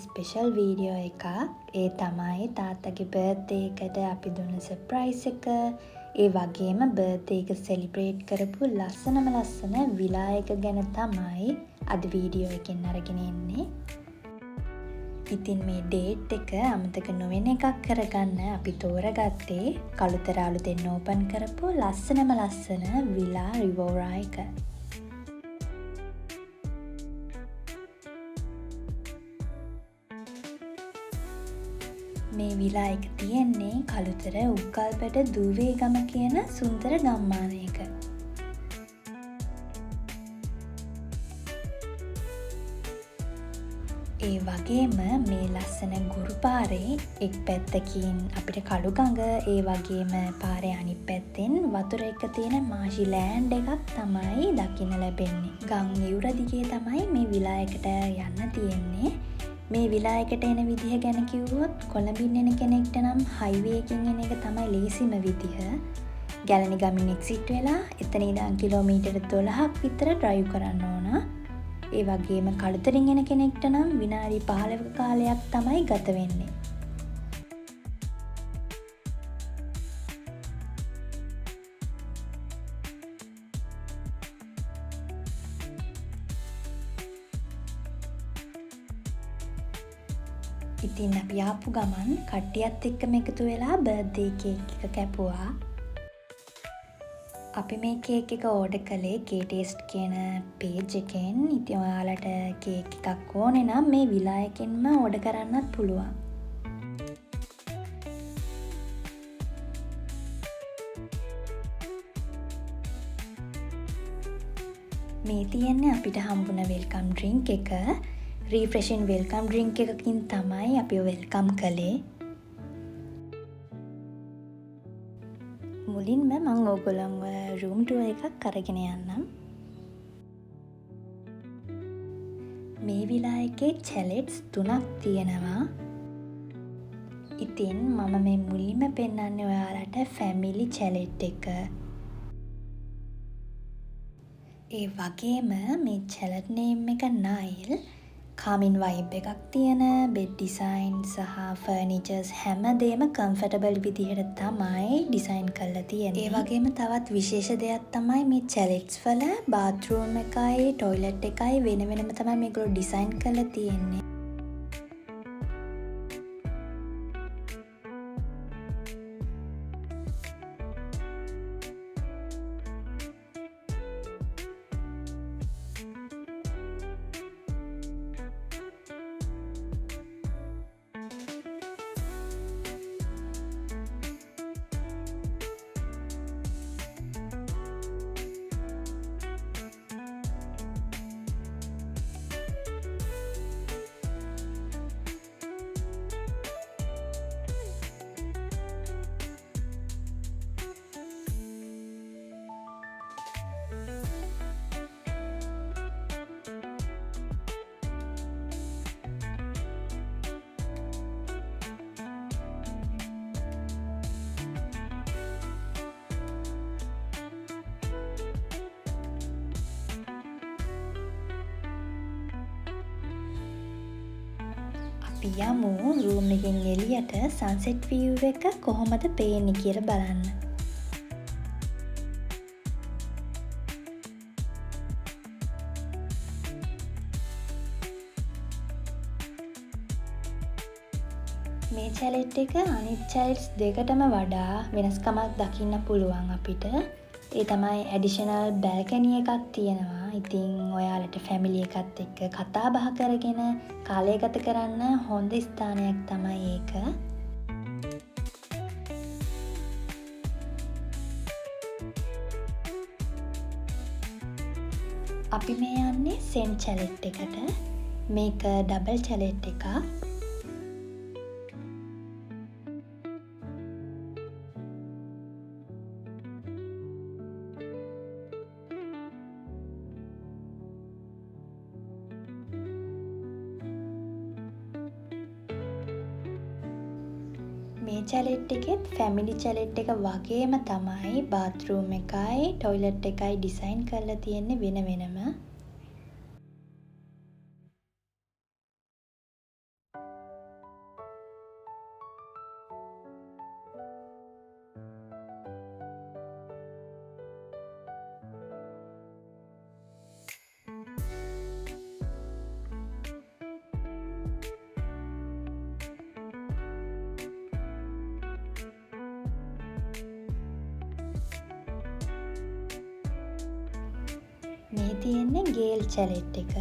Special video එකක්. ඒ තමයි තාත්තගේ බර්ත්ඩේ එකට අපි දුන්න සර්ප්‍රයිස් එක. ඒ වගේම බර්ත්ඩේ එක සෙලිබ්‍රේට් කරපු ලස්සන විලා එක ගැන තමයි අද වීඩියෝ එකෙන් අරගෙන එන්නේ. ඉතින් මේ ඩේට් එක අමතක නොවෙන එකක් කරගන්න අපි තෝරගත්තේ කළුතර අලුතෙන් ඕපන් කරපු ලස්සන විලා රිවෝරා එක. මේ විලා එක තියෙන්නේ කළුතර උක්කල්පට දූවේගම කියන සුන්දර ගම්මානයක. ඒ වගේම මේ ලස්සන ගුරු පාරේ එක් පැත්තකින් අපිට කළුගඟ, ඒ වගේම පාරේ අනිත් පැත්තෙන් වතුර එක තියෙන මාෂි ලෑන්ඩ් එකක් තමයි දකින්න ලැබෙන්නේ. ගම් ඉවුර දිගේ තමයි මේ විලා එකට යන්න තියෙන්නේ. මේ විලා එකට එන විදිහ ගැන කිව්වොත් කොළඹින් එන කෙනෙක්ට නම් හයිවේ එකෙන් එන එක තමයි ලේසිම විදිහ. ගැලණි ගමින් එක්සිට් වෙලා එතන ඉඳන් කිලෝමීටර 12ක් විතර ඩ්‍රයිව් කරන්න ඕන. ඒ වගේම කළුතරින් එන කෙනෙක්ට නම් විනාඩි 15ක කාලයක් තමයි ගත වෙන්නේ. ඉතින් අපි ආපු ගමන් කට්ටියත් එක්කම එකතු වෙලා බර්ත්ඩේ කේක් එක කැපුවා. අපි මේ කේක් එක ඕඩර් කළේ K-Taste කියන පේජ් එකෙන්. ඉතින් ඔයාලට කේක් එකක් ඕනේ නම් මේ විලා එකෙන්ම ඕඩර් කරන්නත් පුළුවන්. මේ තියෙන්නේ අපිට හම්බුන වෙල්කම් ඩ්‍රින්ක් එක. රීෆ්‍රෙෂින් වෙල්කම් ඩ්‍රින්ක් එකකින් තමයි අපි වෙල්කම් කළේ. මුලින්ම මම ඕගොල්ලන්ව රූම් ටුවර් එකක් අරගෙන යන්නම්. මේ විලා එකේ චැලෙට්ස් 3ක් තියෙනවා. ඉතින් මම මේ මුලින්ම පෙන්නන්නේ ඔයාලට ෆැමිලි චැලෙට් එක. ඒ වගේම මේ චැලට් නේම් එක නයිල්. කාමින් වයිබ් එකක් තියෙන බෙඩ් ඩිසයින් සහ ෆර්නිචර්ස් හැමදේම කම්ෆර්ටබල් විදිහට තමයි ඩිසයින් කරලා තියෙන්නේ. ඒ වගේම තවත් විශේෂ දෙයක් තමයි මේ චැලෙට්ස් වල බාත්රූම් එකයි ටොයිලට් එකයි වෙන වෙනම තමයි මේගොල්ලෝ ඩිසයින් කරලා තියෙන්නේ. අපි යමු රූම් එකෙන් එළියට සන්සෙට් විව් එක කොහොමද පේන්නේ කියලා බලන්න. මේ චැලෙට් එක අනිත් චැලෙට්ස් දෙකටම වඩා වෙනස්කමක් දකින්න පුළුවන් අපිට. ඒ තමයි ඇඩිෂනල් බැල්කනි එකක් තියෙනවා. ඉතින් ඔයාලට ෆැමිලි එකත් එක්ක කතා බහ කරගෙන කාලය ගත කරන්න හොඳ ස්ථානයක් තමයි ඒක. අපි මේ යන්නේ සෙන් චැලෙට් එකට. මේක ඩබල් චැලෙට් එකක්. මේ චැලෙට් එකෙත් ෆැමිලි චැලෙට් එක වගේම තමයි බාත්රූම් එකයි ටොයිලට් එකයි ඩිසයින් කරලා තියෙන්නේ වෙන වෙනම. මේ තියෙන්නේ ගේල් චැලෙට් එක.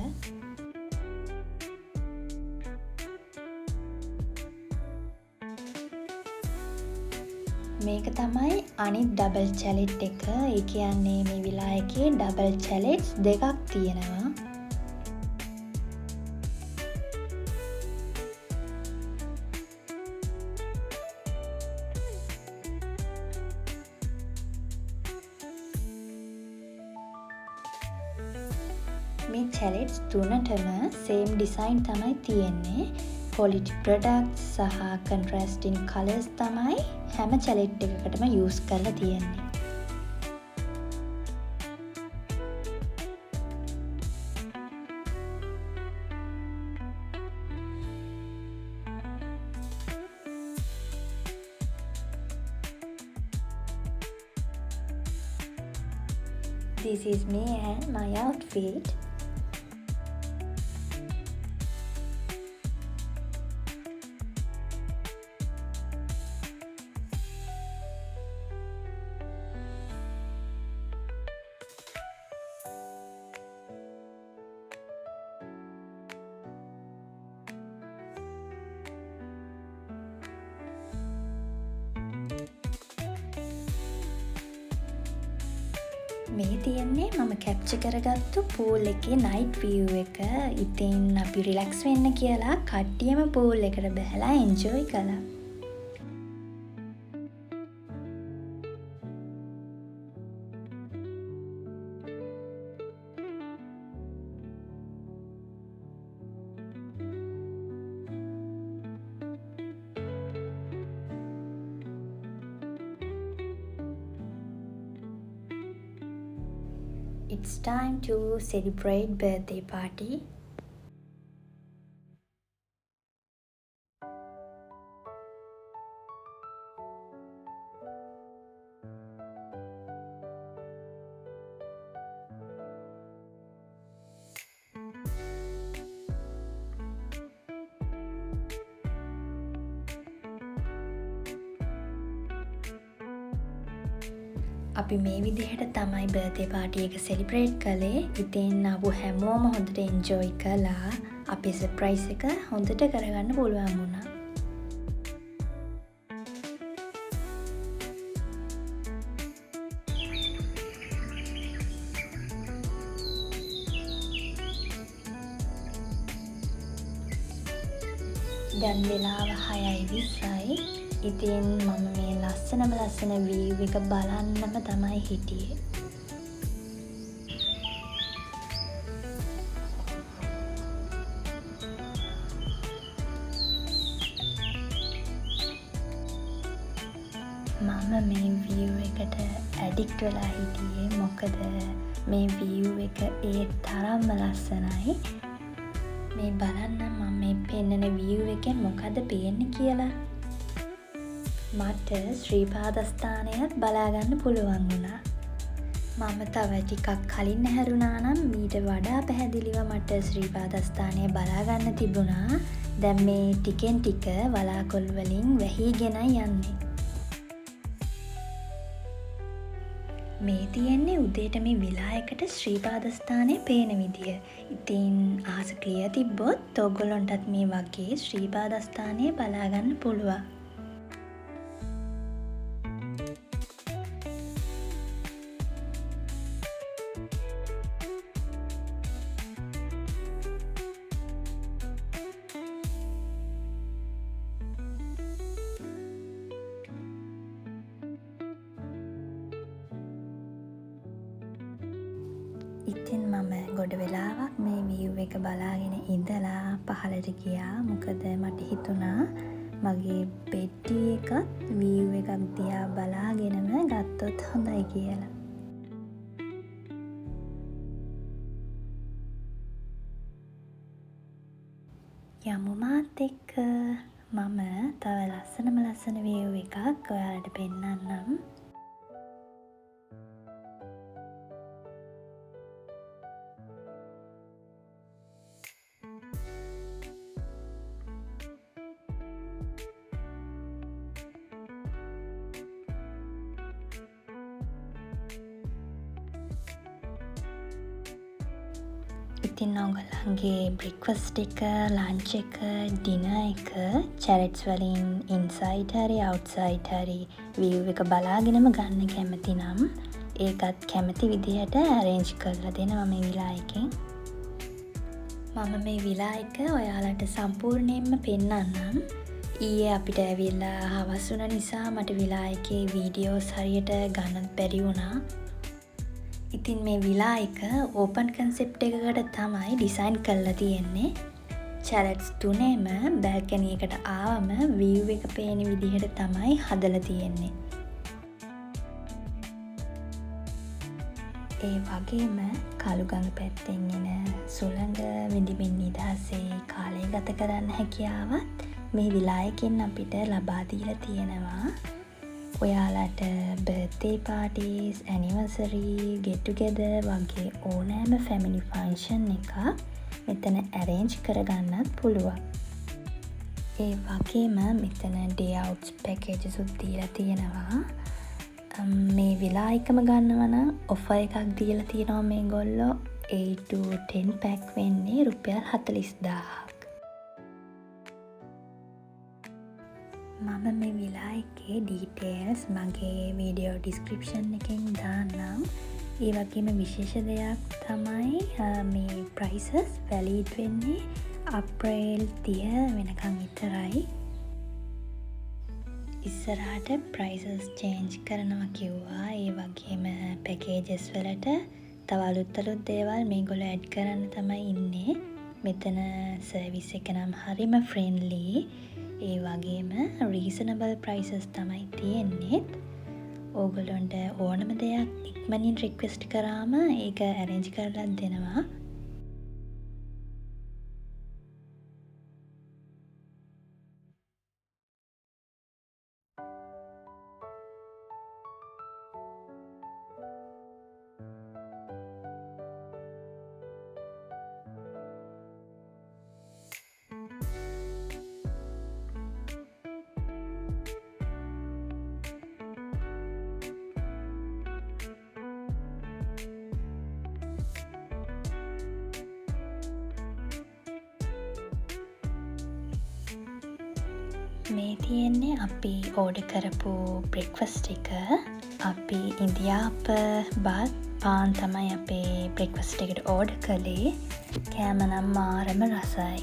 මේක තමයි අනිත් ඩබල් චැලෙට් එක. ඒ කියන්නේ මේ විලායකේ ඩබල් චැලෙට්ස් දෙකක් තියෙනවා. මේ චැලෙට්ස් තුනටම සේම් ඩිසයින් තමයි තියෙන්නේ. quality products සහ contrasting colors තමයි හැම චැලෙට් එකකටම යූස් කරලා තියෙන්නේ. This is me and my outfit. මේ තියෙන්නේ මම කැප්චර් කරගත්තු පූල් එකේ නයිට් විව් එක. ඉතින් අපි රිලැක්ස් වෙන්න කියලා කට්ටියම පූල් එකට බහලා එන්ජොයි කළා. It's time to celebrate birthday party. අපි මේ විදිහට තමයි බර්ත්ඩේ පාටි එක සෙලිබ්‍රේට් කළේ. ඉතින් ආපු හැමෝම හොඳට එන්ජොයි කළා. අපේ සර්ප්‍රයිස් එක හොඳට කරගන්න පුළුවන් වුණා. දැන් වෙලාව 6:20යි. ඉතින් මම මේ ලස්සන වීව් එක බලන්නම තමයි හිටියේ. මම මේ වීව් එකට ඇඩික්ට් වෙලා හිටියේ. මොකද මේ වීව් එක ඒ තරම්ම ලස්සනයි. මේ බලන්න මම මේ පෙන්නන වීව් එකෙන් මොකද පේන්නේ කියලා. මට ශ්‍රීපාදස්ථානයත් බලාගන්න පුළුවන් වුණා. මම තව ටිකක් කලින් හැරුණා නම් මීට වඩා පැහැදිලිව මට ශ්‍රීපාදස්ථානය බලාගන්න තිබුණා. දැන් මේ ටිකෙන් ටික වලාකුළු වලින් වැහිගෙනයි යන්නේ. මේ තියෙන්නේ උදේට මේ විලායකට ශ්‍රීපාදස්ථානය පේන විදිය. ඉතින් ආස ක්ලියර් තිබ්බොත් ඔයගොල්ලන්ටත් මේ වගේ ශ්‍රීපාදස්ථානය බලාගන්න පුළුවන්. ඉතින් මම ගොඩ වෙලාවක් මේ වීව් එක බලාගෙන ඉඳලා පහළට ගියා. මොකද මට හිතුණා මගේ පෙට්ටි එකත් වීව් එකක් දිහා බලාගෙනම ගත්තොත් හොඳයි කියලා. යමු මාත් එක්ක. මම තව ලස්සන වීව් එකක් ඔයාලට පෙන්නන්නම්. ඉතින් ඔයගොල්ලන්ගේ බ්‍රෙක්ෆස්ට් එක, ලන්ච් එක, ඩිනර් එක චැරට්ස් වලින් ඉන්සයිඩ් හරි අවුට්සයිඩ් හරි view එක බලාගෙනම ගන්න කැමති නම් ඒකත් කැමති විදිහට arrange කරලා දෙනවා මේ විලා එකෙන්. මම මේ විලා එක ඔයාලට සම්පූර්ණයෙන්ම පෙන්නන්නම්. ඊයේ අපිට ඇවිල්ලා හවස් වුණ නිසා මට විලා එකේ වීඩියෝස් හරියට ගන්න බැරි වුණා. ඉතින් මේ විලා එක ඕපන් කන්සෙප්ට් එකකට තමයි ඩිසයින් කරලා තියෙන්නේ. චැරට්ස් තුනේම බැල්කනි එකට ආවම view එක පේන විදිහට තමයි හදලා තියෙන්නේ. ඒ වගේම කළුගඟ පැත්තෙන් එන සුළඟ විඳිමින් නිදහසේ කාලය ගත කරන්න හැකියාවත් මේ විලා එකෙන් අපිට ලබා දීලා තියෙනවා. ඔයාලට birthday parties, anniversary, get together වගේ ඕනෑම ෆැමිලි ෆන්ක්ෂන් එකක් මෙතන arrange කරගන්නත් පුළුවන්. ඒ වගේම මෙතන day out packages උත් දීලා තියෙනවා. මේ විලා එකම ගන්නවනම් ඔෆර් එකක් දීලා තියෙනවා මේගොල්ලෝ 8 to 10 pack වෙන්නේ රුපියල් 40000ක්. මම මේ විලා එකේ details මගේ වීඩියෝ description එකෙන් දාන්නම්. ඒ වගේම විශේෂ දෙයක් තමයි මේ prices valid වෙන්නේ අප්‍රේල් 30 වෙනකන් විතරයි. ඉස්සරහට prices change කරනවා කිව්වා. ඒ වගේම packages වලට තව අලුත් දේවල් මේගොල්ලෝ add කරන්න තමයි ඉන්නේ. මෙතන service එක නම් හරිම friendly. ඒ වගේම reasonable prices තමයි තියෙන්නේ. ඕගොල්ලන්ට ඕනම දෙයක් ඉක්මනින් request කරාම ඒක arrange කරලා දෙනවා. මේ තියෙන්නේ අපි ඕඩර් කරපු බ්‍රෙක්ෆස්ට් එක. අපි ඉන්දියාප බත් පාන් තමයි අපේ බ්‍රෙක්ෆස්ට් එකට ඕඩර් කළේ. කෑම නම් මාරම රසයි.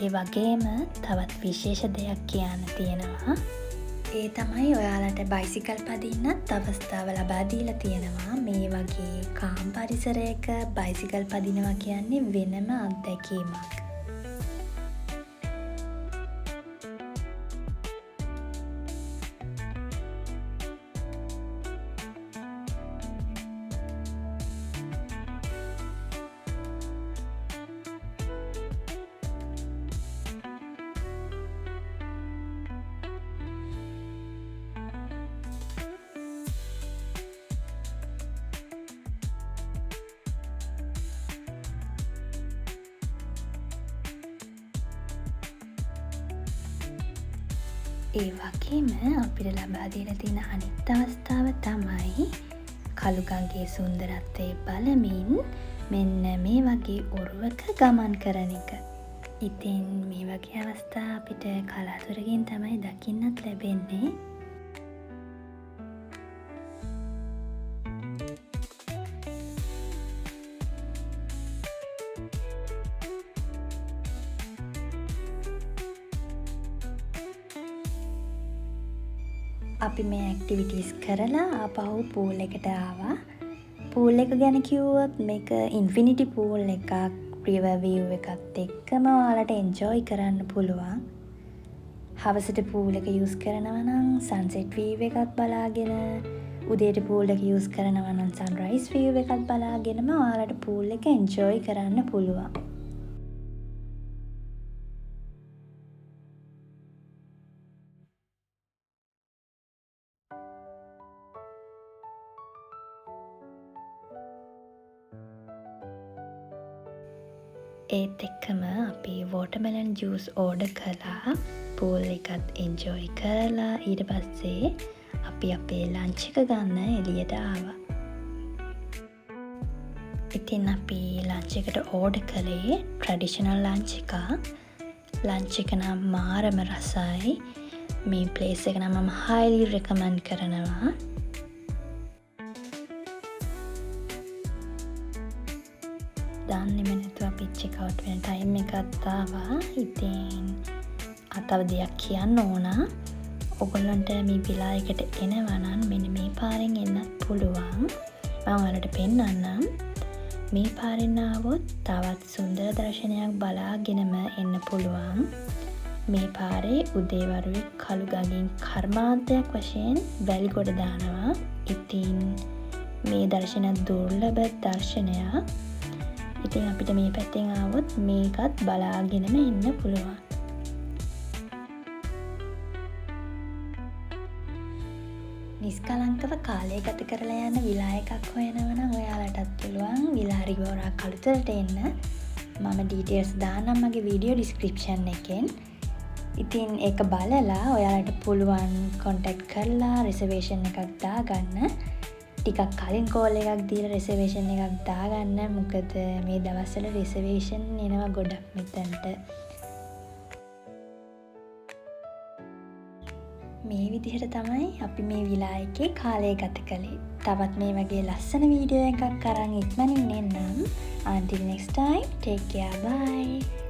ඒ වගේම තවත් විශේෂ දෙයක් කියන්න තියෙනවා. ඒ තමයි ඔයාලට බයිසිකල් පදින්නත් අවස්ථාව ලබා දීලා තියෙනවා. මේ වගේ කාම් පරිසරයක බයිසිකල් පදිනවා කියන්නේ වෙනම අත්දැකීමක්. ඒ වගේම අපිට ලබා දීලා තියෙන අනිත් අවස්ථාව තමයි කළුගඟේ සුන්දරත්වය බලමින් මෙන්න මේ වගේ ඔරුවක ගමන් කරන එක. ඉතින් මේ වගේ අවස්ථා අපිට කලාතුරකින් තමයි දකින්නත් ලැබෙන්නේ. අපි මේ ඇක්ටිවිටීස් කරලා ආපහු පූල් එකට ආවා. පූල් එක ගැන කිව්වොත් මේක ඉන්ෆිනිටි පූල් එකක්. රිවර් view එකත් එක්කම ඔයාලට එන්ජොයි කරන්න පුළුවන්. හවසට පූල් එක යූස් කරනවා නම් සන්සෙට් view එකත් බලාගෙන, උදේට පූල් එක යූස් කරනවා නම් සන්රයිස් view එකත් බලාගෙනම ඔයාලට පූල් එක එන්ජොයි කරන්න පුළුවන්. ඒත් එක්කම අපි වෝටර්මෙලන් ජූස් ඕඩර් කළා. පූල් එකත් එන්ජොයි කරලා ඊට පස්සේ අපි අපේ ලන්ච් එක ගන්න එළියට ආවා. ඉතින් අපි ලන්ච් එකට ඕඩර් කළේ ට්‍රැඩිෂනල් ලන්ච් එකක්. ලන්ච් එක නම් මාරම රසයි. මේ ප්ලේස් එක නම් මම highly recommend කරනවා. දන්නේම නැතුව අපි check out වෙන ටයිම් එකත් ආවා. ඉතින් තව දෙයක් කියන්න ඕන. ඔයගොල්ලන්ට මේ විලායකට එනවා නම් මෙන්න මේ පාරෙන් එන්නත් පුළුවන්. මම ඔයාලට පෙන්නන්නම්. මේ පාරෙන් ආවොත් තවත් සුන්දර දර්ශනයක් බලාගෙනම එන්න පුළුවන්. මේ පාරේ උදේවරුේ කළුගඟින් කර්මාන්තයක් වශයෙන් වැලිගොඩ දානවා. ඉතින් මේ දර්ශනය දුර්ලභ දර්ශනයක්. ඉතින් අපිට මේ පැත්තෙන් ආවොත් මේකත් බලාගෙනම එන්න පුළුවන්. නිස්කලංකව කාලය ගත කරලා යන විලා එකක් හොයනවා නම් ඔයාලටත් පුළුවන් විලා රිවෝරා කළුතරට එන්න. මම ඩීටේල්ස් දාන්නම් මගේ වීඩියෝ ඩිස්ක්‍රිප්ෂන් එකෙන්. ඉතින් ඒක බලලා ඔයාලට පුළුවන් කොන්ටැක්ට් කරලා රිසර්වේෂන් එකක් දාගන්න. ටිකක් කලින් කෝල් එකක් දීලා රිසර්වේෂන් එකක් දාගන්න. මොකද මේ දවස්වල රිසර්වේෂන් එනවා ගොඩක් මෙතනට. මේ විදිහට තමයි අපි මේ විලා එකේ කාලය ගත කළේ. තවත් මේ වගේ ලස්සන වීඩියෝ එකක් අරන් ඉක්මනින් එන්නම්. Until next time, take care, bye.